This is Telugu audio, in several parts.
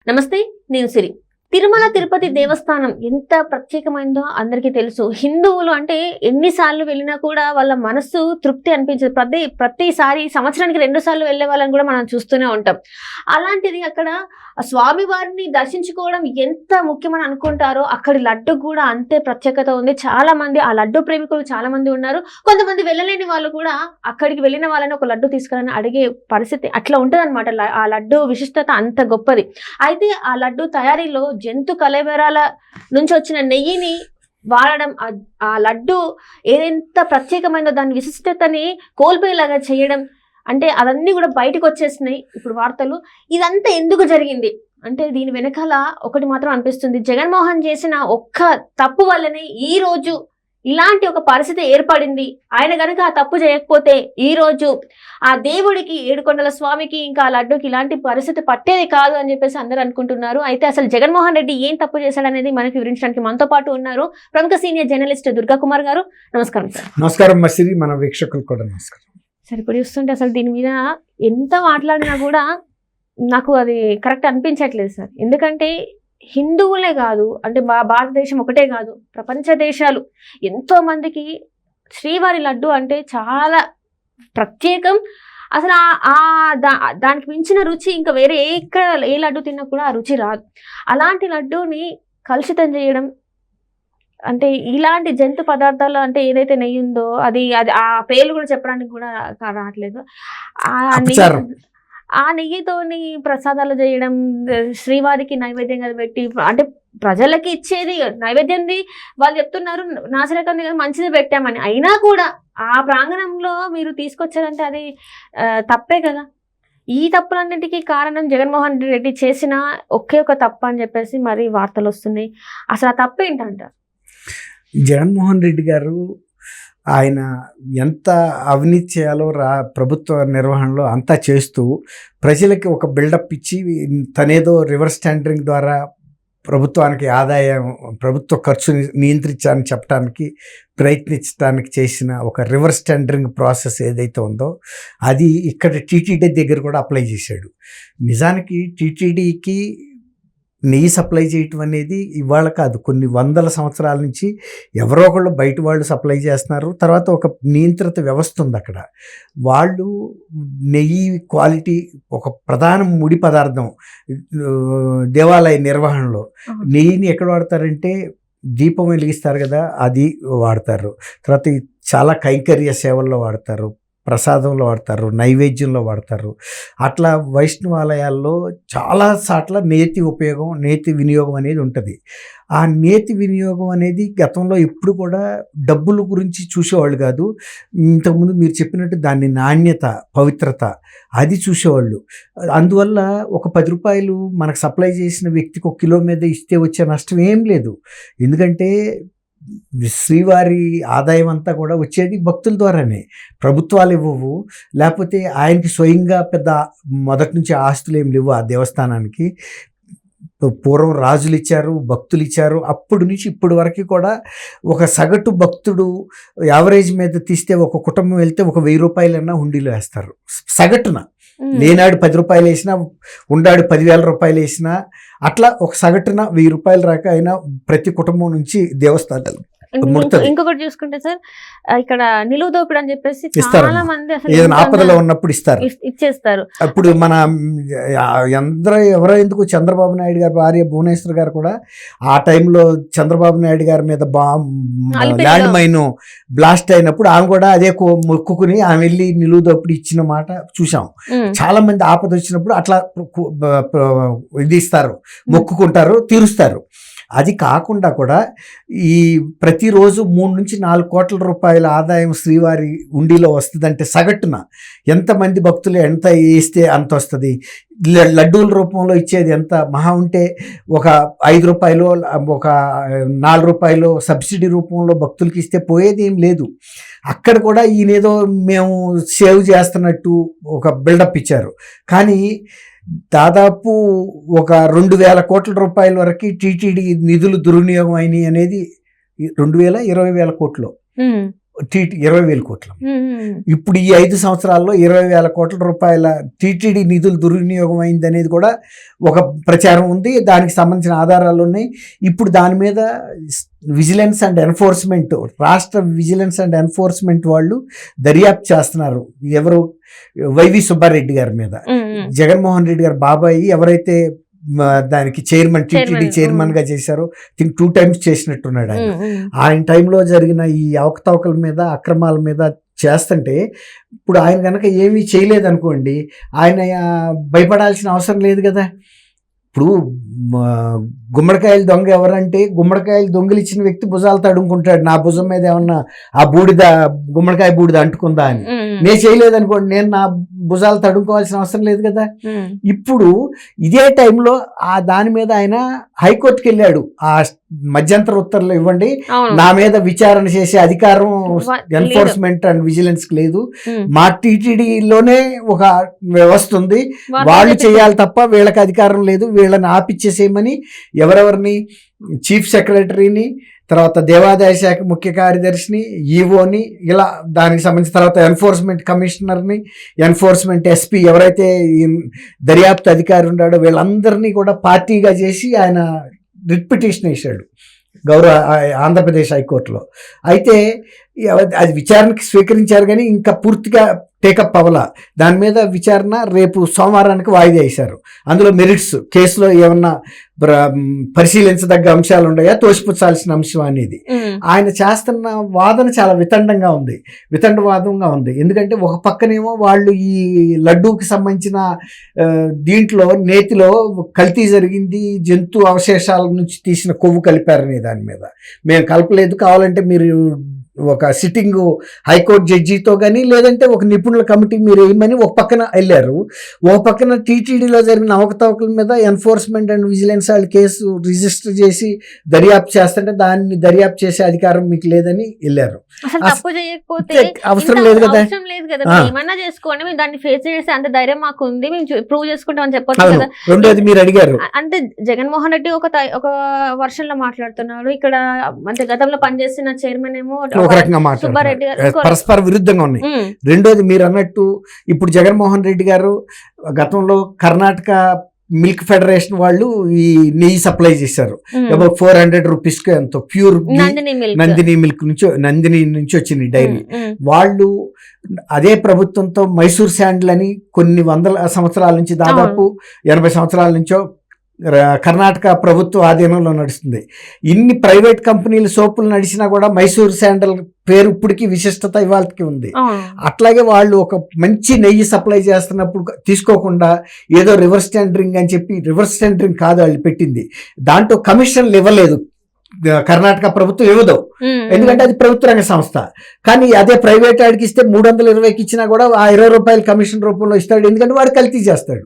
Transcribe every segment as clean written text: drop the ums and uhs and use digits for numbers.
నమస్తే, నేను సిరి. తిరుమల తిరుపతి దేవస్థానం ఎంత ప్రత్యేకమైందో అందరికీ తెలుసు. హిందువులు అంటే ఎన్నిసార్లు వెళ్ళినా కూడా వాళ్ళ మనస్సు తృప్తి అనిపించదు. ప్రతిసారి సంవత్సరానికి 2 సార్లు వెళ్ళే వాళ్ళని కూడా మనం చూస్తూనే ఉంటాం. అలాంటిది అక్కడ స్వామివారిని దర్శించుకోవడం ఎంత ముఖ్యమని అనుకుంటారో అక్కడి లడ్డు కూడా అంతే ప్రత్యేకత ఉంది. చాలా మంది ఆ లడ్డు ప్రేమికులు చాలా మంది ఉన్నారు. కొంతమంది వెళ్ళలేని వాళ్ళు కూడా అక్కడికి వెళ్ళిన వాళ్ళని ఒక లడ్డు తీసుకురాని అడిగే పరిస్థితి అట్లా ఉంటుంది అనమాట. ఆ లడ్డు విశిష్టత అంత గొప్పది. అయితే ఆ లడ్డు తయారీలో జంతు కళేబరాల నుంచి వచ్చిన నెయ్యిని వాడడం, ఆ లడ్డు ఏదెంత ప్రత్యేకమైనదో దాని విశిష్టతని కోల్పోయేలాగా చేయడం, అంటే అవన్నీ కూడా బయటకు వచ్చేసినాయి ఇప్పుడు వార్తలు. ఇదంతా ఎందుకు జరిగింది అంటే దీని వెనకాల ఒకటి మాత్రం అనిపిస్తుంది. జగన్మోహన్ చేసిన ఒక్క తప్పు వల్లనే ఈ రోజు ఇలాంటి ఒక పరిస్థితి ఏర్పడింది. ఆయన కనుక ఆ తప్పు చేయకపోతే ఈ రోజు ఆ దేవుడికి, ఏడుకొండల స్వామికి, ఇంకా ఆ లడ్డుకి ఇలాంటి పరిస్థితి పట్టేది కాదు అని చెప్పేసి అందరూ అనుకుంటున్నారు. అయితే అసలు జగన్మోహన్ రెడ్డి ఏం తప్పు చేశాడనేది మనకి వివరించడానికి మనతో పాటు ఉన్నారు ప్రముఖ సీనియర్ జర్నలిస్ట్ దుర్గా కుమార్ గారు. నమస్కారం సార్. నమస్కారం మసిరి, మన వీక్షకులు కూడా నమస్కారం. సరే, ఇప్పుడు చూస్తుంటే అసలు దీని మీద ఎంత మాట్లాడినా కూడా నాకు అది కరెక్ట్ అనిపించట్లేదు సార్. ఎందుకంటే హిందువులే కాదు, అంటే భారతదేశం ఒకటే కాదు, ప్రపంచ దేశాలు ఎంతో మందికి శ్రీవారి లడ్డు అంటే చాలా ప్రత్యేకం. అసలు దానికి మించిన రుచి ఇంకా వేరే ఏ లడ్డు తిన్నా కూడా ఆ రుచి రాదు. అలాంటి లడ్డూని కలుషితం చేయడం అంటే, ఇలాంటి జంతు పదార్థాలు అంటే ఏదైతే నెయ్యి ఉందో అది ఆ పేర్లు కూడా చెప్పడానికి కూడా రావట్లేదు. ఆ నెయ్యితోని ప్రసాదాలు చేయడం, శ్రీవారికి నైవేద్యంగా పెట్టి, అంటే ప్రజలకి ఇచ్చేది నైవేద్యంది వాళ్ళు చెప్తున్నారు నాసిరకం మంచిది పెట్టామని, అయినా కూడా ఆ ప్రాంగణంలో మీరు తీసుకొచ్చారంటే అది తప్పే కదా. ఈ తప్పులన్నింటికీ కారణం జగన్మోహన్ రెడ్డి చేసిన ఒకే ఒక తప్పు అని చెప్పేసి మరి వార్తలు వస్తున్నాయి. అసలు ఆ తప్పు ఏంటంటారు? జగన్మోహన్ రెడ్డి గారు ఆయన ఎంత అవినీతి చేయాలో ప్రభుత్వ నిర్వహణలో అంతా చేస్తూ ప్రజలకి ఒక బిల్డప్ ఇచ్చి తనేదో రివర్స్ టెండరింగ్ ద్వారా ప్రభుత్వానికి ఆదాయం, ప్రభుత్వ ఖర్చుని నియంత్రించాలని చెప్పడానికి ప్రయత్నించడానికి చేసిన ఒక రివర్స్ టెండరింగ్ ప్రాసెస్ ఏదైతే ఉందో అది ఇక్కడ టీటీడీ దగ్గర కూడా అప్లై చేశాడు. నిజానికి టీటీడీకి నెయ్యి సప్లై చేయటం అనేది ఇవాళ కాదు, కొన్ని వందల సంవత్సరాల నుంచి ఎవరో ఒకళ్ళు బయట వాళ్ళు సప్లై చేస్తున్నారు. తర్వాత ఒక నియంత్రిత వ్యవస్థ ఉంది అక్కడ. వాళ్ళు నెయ్యి క్వాలిటీ ఒక ప్రధాన ముడి పదార్థం దేవాలయ నిర్వహణలో. నెయ్యిని ఎక్కడ వాడతారంటే దీపం వెలిగిస్తారు కదా, అది వాడతారు. తర్వాత చాలా కైంకర్య సేవల్లో వాడతారు, ప్రసాదంలో వాడతారు, నైవేద్యంలో వాడతారు. అట్లా వైష్ణవాలయాల్లో చాలా సార్ల నేతి వినియోగం అనేది ఉంటుంది. ఆ నేతి వినియోగం అనేది గతంలో ఎప్పుడు కూడా డబ్బుల గురించి చూసేవాళ్ళు కాదు. ఇంతకుముందు మీరు చెప్పినట్టు దాని నాణ్యత, పవిత్రత అది చూసేవాళ్ళు. అందువల్ల ఒక 10 రూపాయలు మనకు సప్లై చేసిన వ్యక్తికి 1 కిలో మీద ఇస్తే వచ్చే నష్టం ఏం లేదు. ఎందుకంటే శ్రీవారి ఆదాయం అంతా కూడా వచ్చేది భక్తుల ద్వారానే, ప్రభుత్వాలు ఇవ్వవు. లేకపోతే ఆయనకి స్వయంగా పెద్ద మొదటి నుంచి ఆస్తులు ఏం లేవు ఆ దేవస్థానానికి. పూర్వం రాజులు ఇచ్చారు, భక్తులు ఇచ్చారు. అప్పటి నుంచి ఇప్పటి వరకు కూడా ఒక సగటు భక్తుడు యావరేజ్ మీద తీస్తే ఒక కుటుంబం వెళ్తే ఒక 1000 రూపాయలన్నా హుండీలో వేస్తారు సగటున. లేనాడు 10 రూపాయలు వేసినా, ఉండాడు 10,000 రూపాయలు వేసినా, అట్లా ఒక సగటున 1000 రూపాయలు రాక అయినా ప్రతి కుటుంబం నుంచి దేవస్థానాలు. ఇంకొకటి చూసుకుంటే సార్, ఇక్కడ నిలువు దోపిడి అని చెప్పేసి చాలా మంది ఏదైనా ఆపదలో ఉన్నప్పుడు ఇచ్చేస్తారు. అప్పుడు మన ఎవరో ఎందుకు చంద్రబాబు నాయుడు గారు భార్య భువనేశ్వర్ గారు కూడా ఆ టైంలో చంద్రబాబు నాయుడు గారి మీద ల్యాండ్ మైన్ బ్లాస్ట్ అయినప్పుడు ఆమె కూడా అదే మొక్కుకుని ఆమె వెళ్ళి నిలువు దోపిడి ఇచ్చిన మాట చూసాం. చాలా మంది ఆపద వచ్చినప్పుడు అట్లా ఇది ఇస్తారు, మొక్కుకుంటారు, తీరుస్తారు. అది కాకుండా కూడా ఈ ప్రతిరోజు 3 నుంచి 4 కోట్ల రూపాయల ఆదాయం శ్రీవారి ఉండిలో వస్తుందంటే సగటున ఎంతమంది భక్తులు ఎంత వేస్తే అంత వస్తుంది. లడ్డూల రూపంలో ఇచ్చేది ఎంత మహా ఉంటే ఒక 5 రూపాయలు, ఒక 4 రూపాయలు సబ్సిడీ రూపంలో భక్తులకి ఇస్తే పోయేది ఏం లేదు. అక్కడ కూడా ఈయనేదో మేము సేవ్ చేస్తున్నట్టు ఒక బిల్డప్ ఇచ్చారు. కానీ దాదాపు ఒక 2,000 కోట్ల రూపాయల వరకు టీటీడీ నిధులు దుర్వినియోగం అయినాయి అనేది 2,000 20,000 కోట్లు టీటీ 20,000 కోట్లు. ఇప్పుడు ఈ 5 సంవత్సరాల్లో 20,000 కోట్ల రూపాయల టీటీడీ నిధులు దుర్వినియోగం అయింది అనేది కూడా ఒక ప్రచారం ఉంది. దానికి సంబంధించిన ఆధారాలు ఉన్నాయి. ఇప్పుడు దాని మీద విజిలెన్స్ అండ్ ఎన్ఫోర్స్మెంట్, రాష్ట్ర విజిలెన్స్ అండ్ ఎన్ఫోర్స్మెంట్ వాళ్ళు దర్యాప్తు చేస్తున్నారు. ఎవరు? వైవి సుబ్బారెడ్డి గారి మీద. జగన్మోహన్ రెడ్డి గారు బాబాయి ఎవరైతే దానికి చైర్మన్, టీటీడీ చైర్మన్ గా చేశారో 2 times చేసినట్టున్నాడు ఆయన. ఆయన టైంలో జరిగిన ఈ అవకతవకల మీద, అక్రమాల మీద చేస్తుంటే ఇప్పుడు ఆయన కనుక ఏమీ చేయలేదనుకోండి, ఆయన భయపడాల్సిన అవసరం లేదు కదా. ఇప్పుడు గుమ్మడికాయలు దొంగ ఎవరంటే, గుమ్మడికాయలు దొంగిలిచ్చిన వ్యక్తి భుజాలు తడుముకుంటాడు, నా భుజం మీద ఏమన్నా ఆ బూడిద, గుమ్మడికాయ బూడిద అంటుకుందా అని. నేను చేయలేదనుకోండి, నేను నా భుజాలు తడుముకోవాల్సిన అవసరం లేదు కదా. ఇప్పుడు ఇదే టైంలో దాని మీద ఆయన హైకోర్టుకి వెళ్ళాడు. ఆ మధ్యంతర ఉత్తర్వులు ఇవ్వండి, నా మీద విచారణ చేసే అధికారం ఎన్ఫోర్స్మెంట్ అండ్ విజిలెన్స్ కి లేదు, మా టీటీడీలోనే ఒక వ్యవస్థ ఉంది, వాళ్ళు చేయాలి తప్ప వీళ్ళకి అధికారం లేదు, వీళ్ళని ఆపిచ్చేసేయమని ఎవరెవరిని, చీఫ్ సెక్రటరీని, తర్వాత దేవాదాయ శాఖ ముఖ్య కార్యదర్శిని, ఈఓని, ఇలా దానికి సంబంధించిన తర్వాత ఎన్ఫోర్స్మెంట్ కమిషనర్ని, ఎన్ఫోర్స్మెంట్ ఎస్పీ ఎవరైతే దర్యాప్తు అధికారి ఉన్నాడో వీళ్ళందరినీ కూడా పార్టీగా చేసి ఆయన రిట్ పిటిషన్ వేశాడు ఆంధ్రప్రదేశ్ హైకోర్టులో. అయితే అది విచారణకి స్వీకరించారు కానీ ఇంకా పూర్తిగా టేకప్ అవ్వాల. దాని మీద విచారణ రేపు సోమవారానికి వాయిదా వేశారు. అందులో మెరిట్స్, కేసులో ఏమన్నా పరిశీలించదగ్గ అంశాలు ఉన్నాయా, తోసిపుచ్చాల్సిన అంశం అనేది. ఆయన చేస్తున్న వాదన చాలా వితండవాదంగా ఉంది. ఎందుకంటే ఒక పక్కనేమో వాళ్ళు ఈ లడ్డూకి సంబంధించిన దీంట్లో నేతిలో కల్తీ జరిగింది, జంతు అవశేషాల నుంచి తీసిన కొవ్వు కలిపారనే దాని మీద మేము కలపలేదు, కావాలంటే మీరు ఒక సిట్టింగ్ హైకోర్టు జడ్జితో కానీ లేదంటే ఒక నిపుణుల కమిటీ మీరు వేయమని ఒక పక్కన వెళ్ళారు. ఒక పక్కన టీటీడీలో జరిగిన అవకతవకల మీద ఎన్ఫోర్స్మెంట్ అండ్ విజిలెన్స్ వాళ్ళు కేసు రిజిస్టర్ చేసి దర్యాప్తు చేస్తుంటే దాన్ని దర్యాప్తు చేసే అధికారం మీకు లేదని వెళ్ళారు. తప్పు చేయకపోతే అవసరం లేదు కదా, ఏమన్నా చేసుకోండి, మేము దాన్ని ఫేస్ చేసే అంత ధైర్యం మాకు ఉంది, మేము ప్రూవ్ చేసుకుంటామని చెప్పొచ్చు కదా. రెండోది మీరు అడిగారు అంటే జగన్మోహన్ రెడ్డి ఒక వర్షన్ లో మాట్లాడుతున్నారు, ఇక్కడ అంటే గతంలో పనిచేసిన చైర్మన్ ఏమో ఒక రకంగా మాట్లాడుతున్నారు, పరస్పర విరుద్ధంగా ఉన్నాయి. రెండోది మీరు అన్నట్టు ఇప్పుడు జగన్మోహన్ రెడ్డి గారు గతంలో కర్ణాటక మిల్క్ ఫెడరేషన్ వాళ్ళు ఈ నెయ్యి సప్లై చేశారు. 400 రూపీస్కి ఎంతో ప్యూర్ నందిని మిల్క్ నందిని నుంచి వచ్చింది డైరీ. వాళ్ళు అదే ప్రభుత్వంతో మైసూర్ శాండిల్ అని కొన్ని వందల సంవత్సరాల నుంచి, దాదాపు 80 సంవత్సరాల నుంచో కర్ణాటక ప్రభుత్వ ఆధీనంలో నడుస్తుంది. ఇన్ని ప్రైవేట్ కంపెనీలు సోపులు నడిచినా కూడా మైసూర్ శాండల్ పేరు ఇప్పటికీ విశిష్టత ఇవాళకి ఉంది. అట్లాగే వాళ్ళు ఒక మంచి నెయ్యి సప్లై చేస్తున్నప్పుడు తీసుకోకుండా ఏదో రివర్స్ టెండరింగ్ అని చెప్పి, రివర్స్ టెండరింగ్ కాదు వాళ్ళు పెట్టింది, దాంట్లో కమిషన్లు ఇవ్వలేదు. కర్ణాటక ప్రభుత్వం ఇవ్వదు, ఎందుకంటే అది ప్రభుత్వ రంగ సంస్థ. కానీ అదే ప్రైవేట్ వాడికి ఇస్తే 320కి ఇచ్చినా కూడా ఆ 20 రూపాయలు కమిషన్ రూపంలో ఇస్తాడు, ఎందుకంటే వాడు కల్తీ చేస్తాడు.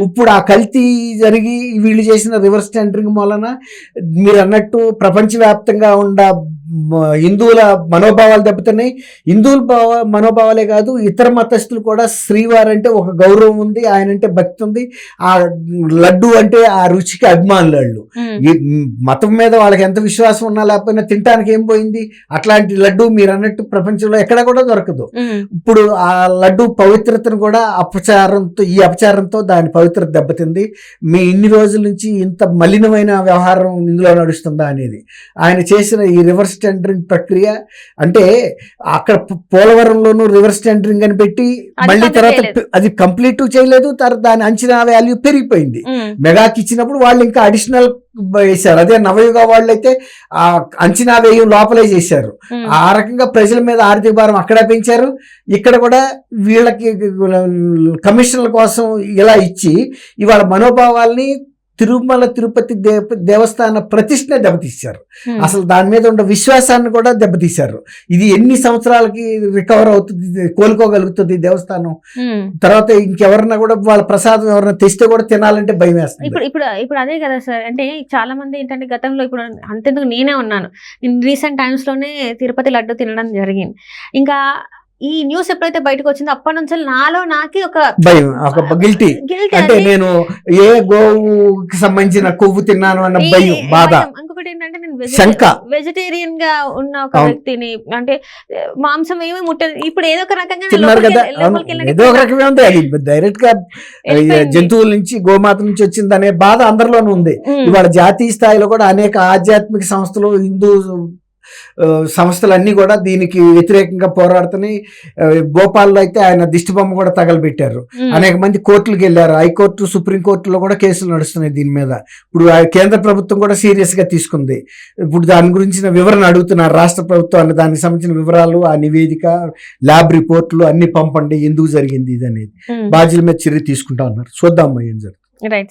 ఇప్పుడు ఆ కల్తీ జరిగి వీళ్ళు చేసిన రివర్స్ టెండరింగ్ వలన మీరు అన్నట్టు ప్రపంచవ్యాప్తంగా ఉన్న హిందువుల మనోభావాలు దెబ్బతున్నాయి. హిందువుల మనోభావాలే కాదు, ఇతర మతస్థులు కూడా శ్రీవారు అంటే ఒక గౌరవం ఉంది, ఆయన అంటే భక్తి ఉంది, ఆ లడ్డు అంటే ఆ రుచికి అభిమానులు వాళ్ళు. మతం మీద వాళ్ళకి ఎంత విశ్వాసం ఉన్నా లేకపోయినా తినడానికి ఏం పోయింది, అట్లాంటి లడ్డు మీరు అన్నట్టు ప్రపంచంలో ఎక్కడ కూడా దొరకదు. ఇప్పుడు ఆ లడ్డు పవిత్రతను కూడా ఈ అపచారంతో దాని పవిత్రత దెబ్బతింది. మీ ఇన్ని రోజుల నుంచి ఇంత మలినమైన వ్యవహారం ఇందులో నడుస్తుందా అనేది ఆయన చేసిన ఈ రివర్స్ టెండరింగ్ ప్రక్రియ. అంటే అక్కడ పోలవరంలోనూ రివర్స్ టెండరింగ్ అని పెట్టి మళ్ళీ తర్వాత అది కంప్లీట్ చేయలేదు, తర్వాత దాని అంచనా వాల్యూ పెరిగిపోయింది. మెగాకి ఇచ్చినప్పుడు వాళ్ళు ఇంకా అడిషనల్ వేశారు. అదే నవయుగ వాళ్ళు అయితే ఆ అంచనా వేయం లోపలే చేశారు. ఆ రకంగా ప్రజల మీద ఆర్థిక భారం అక్కడ పెంచారు, ఇక్కడ కూడా వీళ్ళకి కమిషన్ల కోసం ఇలా ఇచ్చి ఇవాళ మనోభావాల్ని, తిరుమల తిరుపతి దేవస్థాన ప్రతిష్టనే దెబ్బతీశారు. అసలు దాని మీద ఉన్న విశ్వాసాన్ని కూడా దెబ్బతీశారు. ఇది ఎన్ని సంవత్సరాలకి రికవర్ అవుతుంది, కోలుకోగలుగుతుంది దేవస్థానం? తర్వాత ఇంకెవరన్నా కూడా వాళ్ళ ప్రసాదం ఎవరైనా తెస్తే కూడా తినాలంటే భయం వేస్తుంది. ఇప్పుడు అదే కదా సార్, అంటే చాలా మంది ఏంటంటే గతంలో, ఇప్పుడు అంతెందుకు నేనే ఉన్నాను, రీసెంట్ టైమ్స్ లోనే తిరుపతి లడ్డు తినడం జరిగింది. ఇంకా ఈ న్యూస్ ఎప్పుడైతే బయటకు వచ్చిందో అప్పటి నుంచి నాకే ఒక భయం, ఒక గిల్టీ, అంటే నేను ఏ గోవుకి సంబంధించిన కొవ్వు తిన్నాను అన్న భయం, బాధ. ఇంకొకటి ఇంకోటి ఏంటంటే నేను శంక. వెజిటేరియన్ గా ఉన్న ఒక అవును. వ్యక్తిని, అంటే మాంసం ఏమీ ముట్టదు, ఇప్పుడు ఏదో ఒక రకంగా తిన్నారు కదా, అవును, ఏదో ఒక రకమే ఉంది. అది డైరెక్ట్ గా వెళ్ళిపోయింది. జంతువుల నుంచి, గోమాత నుంచి వచ్చింది అనే బాధ అందరిలోనూ ఉంది. ఇవాళ జాతీయ స్థాయిలో కూడా అనేక ఆధ్యాత్మిక సంస్థలు, హిందూ సంస్థలన్నీ కూడా దీనికి వ్యతిరేకంగా పోరాడుతున్నాయి. భోపాల్లో అయితే ఆయన దిష్టిబొమ్మ కూడా తగలబెట్టారు. అనేక మంది కోర్టులకు వెళ్ళారు. హైకోర్టు, సుప్రీంకోర్టులో కూడా కేసులు నడుస్తున్నాయి దీని మీద. ఇప్పుడు కేంద్ర ప్రభుత్వం కూడా సీరియస్ గా తీసుకుంది. ఇప్పుడు దాని గురించిన వివరణ అడుగుతున్నారు రాష్ట్ర ప్రభుత్వాన్ని. దానికి సంబంధించిన వివరాలు, ఆ నివేదిక, ల్యాబ్ రిపోర్టులు అన్ని పంపండి, ఎందుకు జరిగింది ఇది అనేది. బాధ్యుల మీద చర్య తీసుకుంటా ఉన్నారు. చూద్దాం ఏం జరుగుతుంది. రైట్.